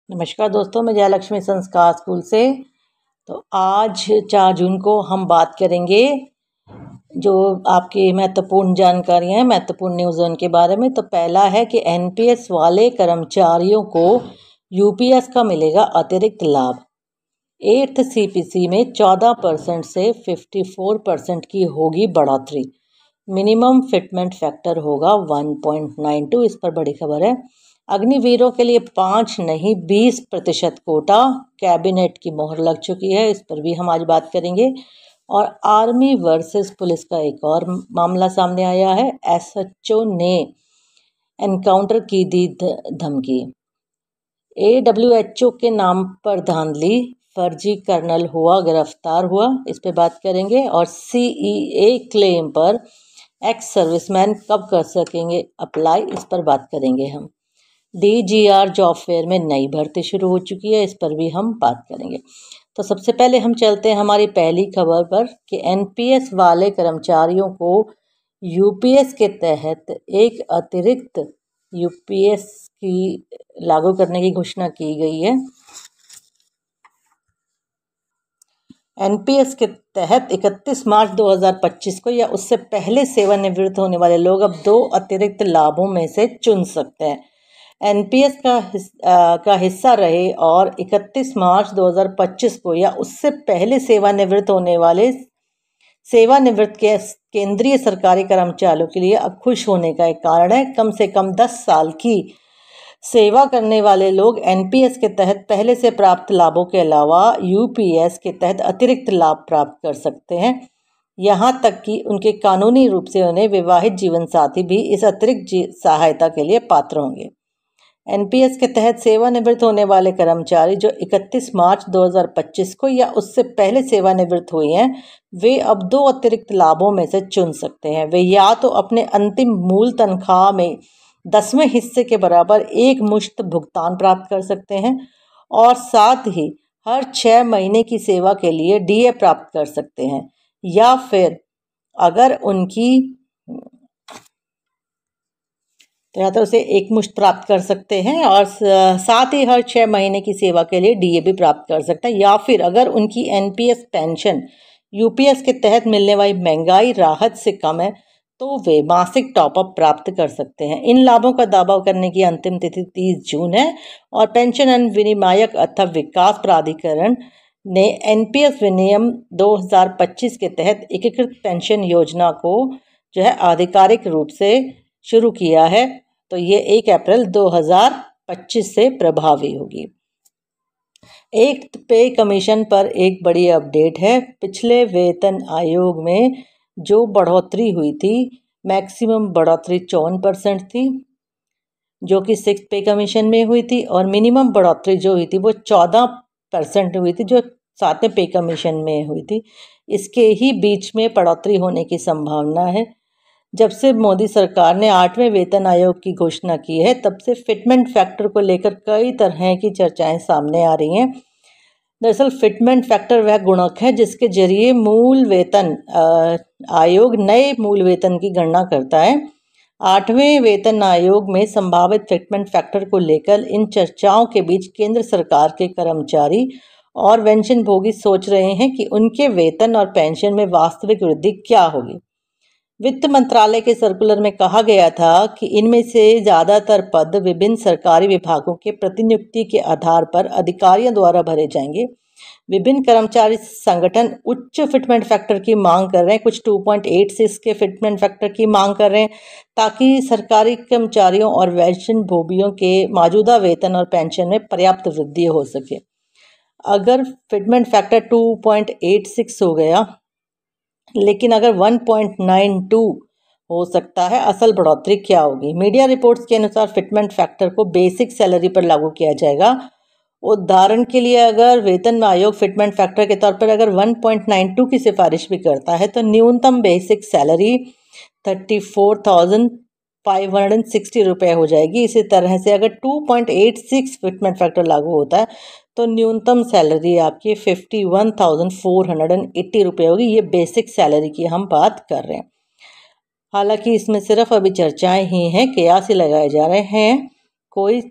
नमस्कार दोस्तों, मैं जयलक्ष्मी संस्कार स्कूल से। तो आज 4 जून को हम बात करेंगे जो आपकी महत्वपूर्ण जानकारियाँ हैं, महत्वपूर्ण न्यूज़ उनके बारे में। तो पहला है कि एनपीएस वाले कर्मचारियों को यूपीएस का मिलेगा अतिरिक्त लाभ। 8th सीपीसी में 14% से 54% की होगी बढ़ोतरी। मिनिमम फिटमेंट फैक्टर होगा 1.92। इस पर बड़ी खबर है। अग्निवीरों के लिए 5 नहीं 20% कोटा, कैबिनेट की मोहर लग चुकी है। इस पर भी हम आज बात करेंगे। और आर्मी वर्सेस पुलिस का एक और मामला सामने आया है। एसएचओ ने एनकाउंटर की दी धमकी। AWHO के नाम पर धांधली, फर्जी कर्नल हुआ गिरफ्तार हुआ। इस पे बात करेंगे। और CEA क्लेम पर एक्स सर्विसमैन कब कर सकेंगे अप्लाई, इस पर बात करेंगे हम। DGR जॉब फेयर में नई भर्ती शुरू हो चुकी है। इस पर भी हम बात करेंगे। तो सबसे पहले हम चलते हैं हमारी पहली खबर पर कि एनपीएस वाले कर्मचारियों को यूपीएस के तहत एक अतिरिक्त यूपीएस की लागू करने की घोषणा की गई है। एनपीएस के तहत 31 मार्च 2025 को या उससे पहले सेवानिवृत्त होने वाले लोग अब 2 अतिरिक्त लाभों में से चुन सकते हैं। एनपीएस का हिस्सा रहे और 31 मार्च 2025 को या उससे पहले सेवानिवृत्त होने वाले सेवानिवृत्त के केंद्रीय सरकारी कर्मचारियों के लिए अब खुश होने का एक कारण है। कम से कम 10 साल की सेवा करने वाले लोग एनपीएस के तहत पहले से प्राप्त लाभों के अलावा यूपीएस के तहत अतिरिक्त लाभ प्राप्त कर सकते हैं। यहाँ तक कि उनके कानूनी रूप से उन्हें विवाहित जीवन साथी भी इस अतिरिक्त सहायता के लिए पात्र होंगे। एनपीएस के तहत सेवानिवृत्त होने वाले कर्मचारी जो 31 मार्च 2025 को या उससे पहले सेवानिवृत्त हुए हैं, वे अब 2 अतिरिक्त लाभों में से चुन सकते हैं। वे या तो अपने अंतिम मूल तनख्वाह में 10वें हिस्से के बराबर एक मुश्त भुगतान प्राप्त कर सकते हैं और साथ ही हर 6 महीने की सेवा के लिए डीए प्राप्त कर सकते हैं, या फिर अगर उनकी तो उसे एक मुश्त प्राप्त कर सकते हैं और साथ ही हर 6 महीने की सेवा के लिए डीए भी प्राप्त कर सकते हैं, या फिर अगर उनकी एनपीएस पेंशन यूपीएस के तहत मिलने वाली महंगाई राहत से कम है तो वे मासिक टॉपअप प्राप्त कर सकते हैं। इन लाभों का दावा करने की अंतिम तिथि 30 जून है और पेंशन एवं विनियामक अथवा विकास प्राधिकरण ने एनपीएस विनियम 2025 के तहत एकीकृत पेंशन योजना को जो है आधिकारिक रूप से शुरू किया है। तो ये 1 अप्रैल 2025 से प्रभावी होगी। एक पे कमीशन पर एक बड़ी अपडेट है। पिछले वेतन आयोग में जो बढ़ोतरी हुई थी, मैक्सिमम बढ़ोतरी 54% थी जो कि 6th पे कमीशन में हुई थी, और मिनिमम बढ़ोतरी जो हुई थी वो 14% हुई थी जो 7वें पे कमीशन में हुई थी। इसके ही बीच में बढ़ोतरी होने की संभावना है। जब से मोदी सरकार ने 8वें वेतन आयोग की घोषणा की है, तब से फिटमेंट फैक्टर को लेकर कई तरह की चर्चाएं सामने आ रही हैं। दरअसल फिटमेंट फैक्टर वह गुणक है जिसके जरिए मूल वेतन आयोग नए मूल वेतन की गणना करता है। 8वें वेतन आयोग में संभावित फिटमेंट फैक्टर को लेकर इन चर्चाओं के बीच केंद्र सरकार के कर्मचारी और पेंशनभोगी सोच रहे हैं कि उनके वेतन और पेंशन में वास्तविक वृद्धि क्या होगी। वित्त मंत्रालय के सर्कुलर में कहा गया था कि इनमें से ज़्यादातर पद विभिन्न सरकारी विभागों के प्रतिनियुक्ति के आधार पर अधिकारियों द्वारा भरे जाएंगे। विभिन्न कर्मचारी संगठन उच्च फिटमेंट फैक्टर की मांग कर रहे हैं, कुछ 2.86 के फिटमेंट फैक्टर की मांग कर रहे हैं ताकि सरकारी कर्मचारियों और पेंशनभोगियों के मौजूदा वेतन और पेंशन में पर्याप्त वृद्धि हो सके। अगर फिटमेंट फैक्टर 2.86 हो गया, लेकिन अगर 1.92 हो सकता है, असल बढ़ोतरी क्या होगी? मीडिया रिपोर्ट्स के अनुसार फिटमेंट फैक्टर को बेसिक सैलरी पर लागू किया जाएगा। उदाहरण के लिए अगर वेतन आयोग फिटमेंट फैक्टर के तौर पर अगर 1.92 की सिफारिश भी करता है तो न्यूनतम बेसिक सैलरी 34,560 रुपये हो जाएगी। इसी तरह से अगर 2.86 फिटमेंट फैक्टर लागू होता है तो न्यूनतम सैलरी आपकी 51,480 रुपये होगी। ये बेसिक सैलरी की हम बात कर रहे हैं। हालांकि इसमें सिर्फ अभी चर्चाएं ही हैं, कयास ही लगाए जा रहे हैं, कोई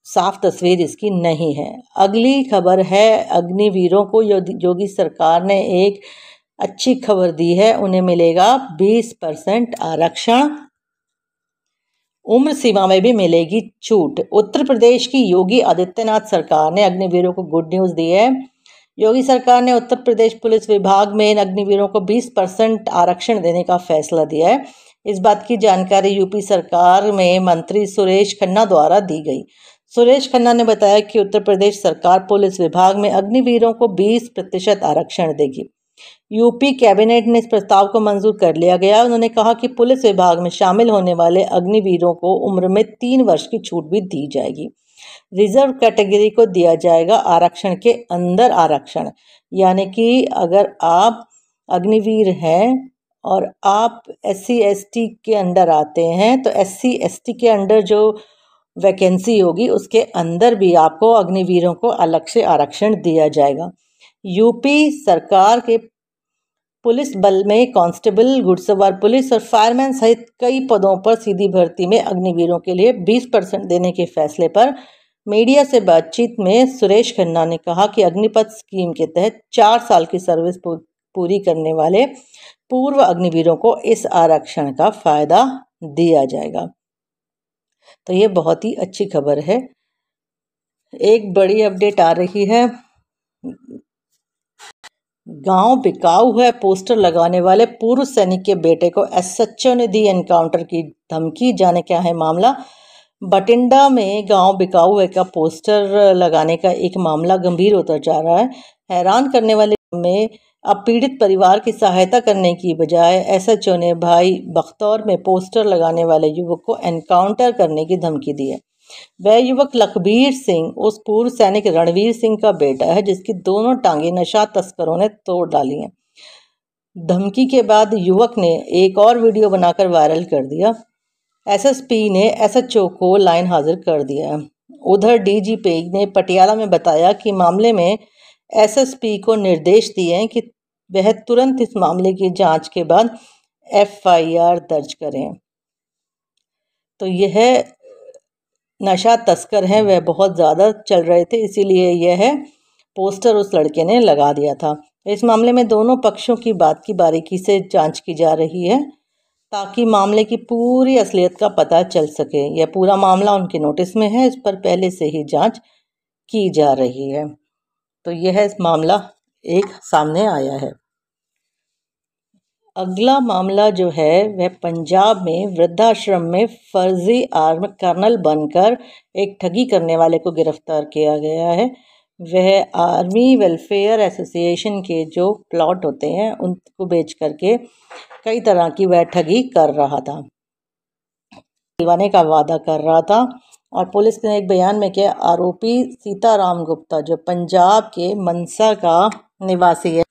साफ तस्वीर इसकी नहीं है। अगली खबर है अग्निवीरों को योगी सरकार ने एक अच्छी खबर दी है, उन्हें मिलेगा 20% आरक्षण, उम्र सीमा में भी मिलेगी छूट। उत्तर प्रदेश की योगी आदित्यनाथ सरकार ने अग्निवीरों को गुड न्यूज़ दी है। योगी सरकार ने उत्तर प्रदेश पुलिस विभाग में अग्निवीरों को 20% आरक्षण देने का फैसला दिया है। इस बात की जानकारी यूपी सरकार में मंत्री सुरेश खन्ना द्वारा दी गई। सुरेश खन्ना ने बताया कि उत्तर प्रदेश सरकार पुलिस विभाग में अग्निवीरों को 20% आरक्षण देगी। यूपी कैबिनेट ने इस प्रस्ताव को मंजूर कर लिया गया। उन्होंने कहा कि पुलिस विभाग में शामिल होने वाले अग्निवीरों को उम्र में 3 वर्ष की छूट भी दी जाएगी। रिजर्व कैटेगरी को दिया जाएगा आरक्षण के अंदर आरक्षण, यानी कि अगर आप अग्निवीर हैं और आप SC ST के अंडर आते हैं तो SC ST के अंडर जो वैकेंसी होगी उसके अंदर भी आपको अग्निवीरों को अलग से आरक्षण दिया जाएगा। यूपी सरकार के पुलिस बल में कांस्टेबल, घुड़सवार पुलिस और फायरमैन सहित कई पदों पर सीधी भर्ती में अग्निवीरों के लिए 20% देने के फैसले पर मीडिया से बातचीत में सुरेश खन्ना ने कहा कि अग्निपथ स्कीम के तहत 4 साल की सर्विस पूरी करने वाले पूर्व अग्निवीरों को इस आरक्षण का फायदा दिया जाएगा। तो ये बहुत ही अच्छी खबर है। एक बड़ी अपडेट आ रही है, गांव बिकाऊ है, पोस्टर लगाने वाले पूर्व सैनिक के बेटे को SHO ने दी एनकाउंटर की धमकी। जाने क्या है मामला। बठिंडा में गांव बिकाऊ है का पोस्टर लगाने का एक मामला गंभीर होता जा रहा है। हैरान करने वाले में अब पीड़ित परिवार की सहायता करने की बजाय SHO ने भाई बख्तौर में पोस्टर लगाने वाले युवक को एनकाउंटर करने की धमकी दी है। वह युवक लखबीर सिंह उस पूर्व सैनिक रणवीर सिंह का बेटा है जिसकी दोनों टांगे नशा तस्करों ने तोड़ डाली हैं। धमकी के बाद युवक ने एक और वीडियो बनाकर वायरल कर दिया। SSP ने SHO को लाइन हाजिर कर दिया। उधर DGP ने पटियाला में बताया कि मामले में SSP को निर्देश दिए हैं कि वह तुरंत इस मामले की जांच के बाद FIR दर्ज करें। तो यह नशा तस्कर हैं, वह बहुत ज़्यादा चल रहे थे, इसीलिए यह पोस्टर उस लड़के ने लगा दिया था। इस मामले में दोनों पक्षों की बात की बारीकी से जांच की जा रही है ताकि मामले की पूरी असलियत का पता चल सके। यह पूरा मामला उनके नोटिस में है, इस पर पहले से ही जांच की जा रही है। तो यह मामला एक सामने आया है। अगला मामला जो है वह पंजाब में वृद्धाश्रम में फर्जी आर्म कर्नल बनकर एक ठगी करने वाले को गिरफ्तार किया गया है। वह आर्मी वेलफेयर एसोसिएशन के जो प्लॉट होते हैं उनको बेच करके कई तरह की वह ठगी कर रहा था, दिलवाने का वादा कर रहा था। और पुलिस ने एक बयान में किया आरोपी सीताराम गुप्ता जो पंजाब के मनसा का निवासी है,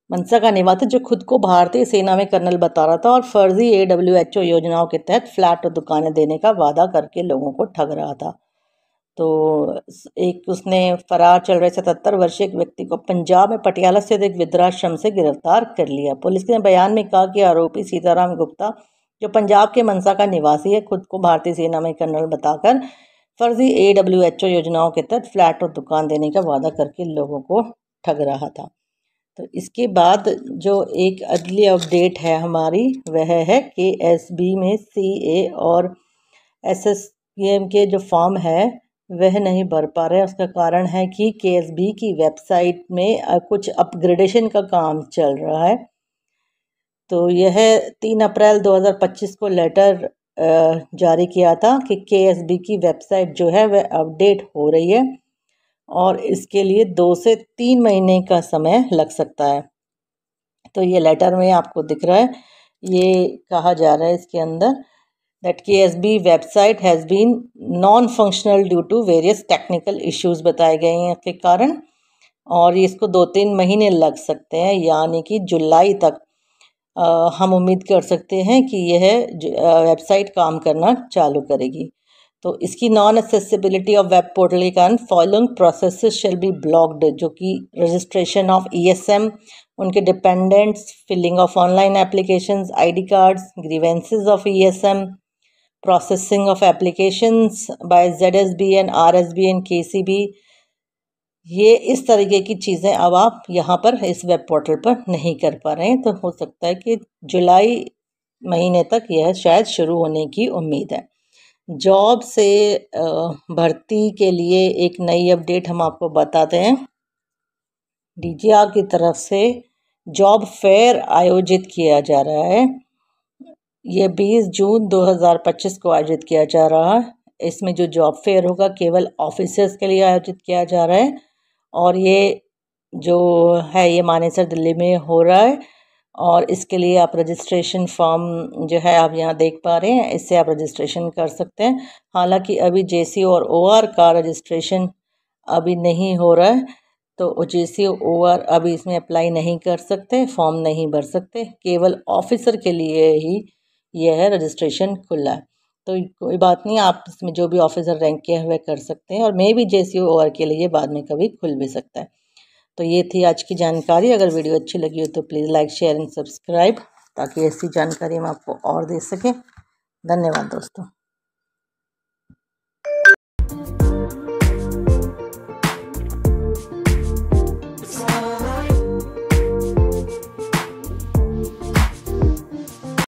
जो खुद को भारतीय सेना में कर्नल बता रहा था और फर्जी AWHO योजनाओं के तहत फ्लैट और दुकानें देने का वादा करके लोगों को ठग रहा था। तो एक उसने फरार चल रहे 77 वर्षीय एक व्यक्ति को पंजाब में पटियाला स्थित एक वृद्धाश्रम से गिरफ्तार कर लिया। पुलिस ने बयान में कहा कि आरोपी सीताराम गुप्ता जो पंजाब के मनसा का निवासी है, खुद को भारतीय सेना में कर्नल बताकर फर्जी AWHO योजनाओं के तहत फ्लैट और दुकान देने का वादा करके लोगों को ठग रहा था। तो इसके बाद जो एक अगली अपडेट है हमारी वह है KSB में CA और SSPM के जो फॉर्म है वह नहीं भर पा रहे। उसका कारण है कि KSB की वेबसाइट में कुछ अपग्रेडेशन का काम चल रहा है। तो यह 3 अप्रैल 2025 को लेटर जारी किया था कि KSB की वेबसाइट जो है वह अपडेट हो रही है और इसके लिए 2 से 3 महीने का समय लग सकता है। तो ये लेटर में आपको दिख रहा है, ये कहा जा रहा है इसके अंदर that KSB website has been non functional due to various technical issues बताए गए हैं के कारण, और इसको 2-3 महीने लग सकते हैं, यानी कि जुलाई तक हम उम्मीद कर सकते हैं कि यह वेबसाइट काम करना चालू करेगी। तो इसकी non accessibility of web portal के कारण following processes shall be blocked, जो कि रजिस्ट्रेशन ऑफ ESM, उनके dependents, filling of online applications, ID cards, grievances of ESM, processing of applications by ZSB and RSB and KCB, ये इस तरीके की चीज़ें अब आप यहाँ पर इस वेब पोर्टल पर नहीं कर पा रहे हैं। तो हो सकता है कि जुलाई महीने तक यह शायद शुरू होने की उम्मीद है। जॉब से भर्ती के लिए एक नई अपडेट हम आपको बताते हैं। DGR की तरफ से जॉब फेयर आयोजित किया जा रहा है। ये 20 जून 2025 को आयोजित किया जा रहा है। इसमें जो जॉब फेयर होगा केवल ऑफिसर्स के लिए आयोजित किया जा रहा है और ये जो है ये मानेसर दिल्ली में हो रहा है। और इसके लिए आप रजिस्ट्रेशन फॉर्म जो है आप यहाँ देख पा रहे हैं, इससे आप रजिस्ट्रेशन कर सकते हैं। हालांकि अभी JC और OR का रजिस्ट्रेशन अभी नहीं हो रहा है, तो JC और OR अभी इसमें अप्लाई नहीं कर सकते, फॉर्म नहीं भर सकते। केवल ऑफिसर के लिए ही यह रजिस्ट्रेशन खुला है। तो कोई बात नहीं, आप इसमें जो भी ऑफिसर रैंक के हुए कर सकते हैं और मे भी JC और OR के लिए बाद में कभी खुल भी सकता है। तो ये थी आज की जानकारी। अगर वीडियो अच्छी लगी हो तो please like, share and subscribe, ताकि ऐसी जानकारी हम आपको और दे सकें। धन्यवाद दोस्तों।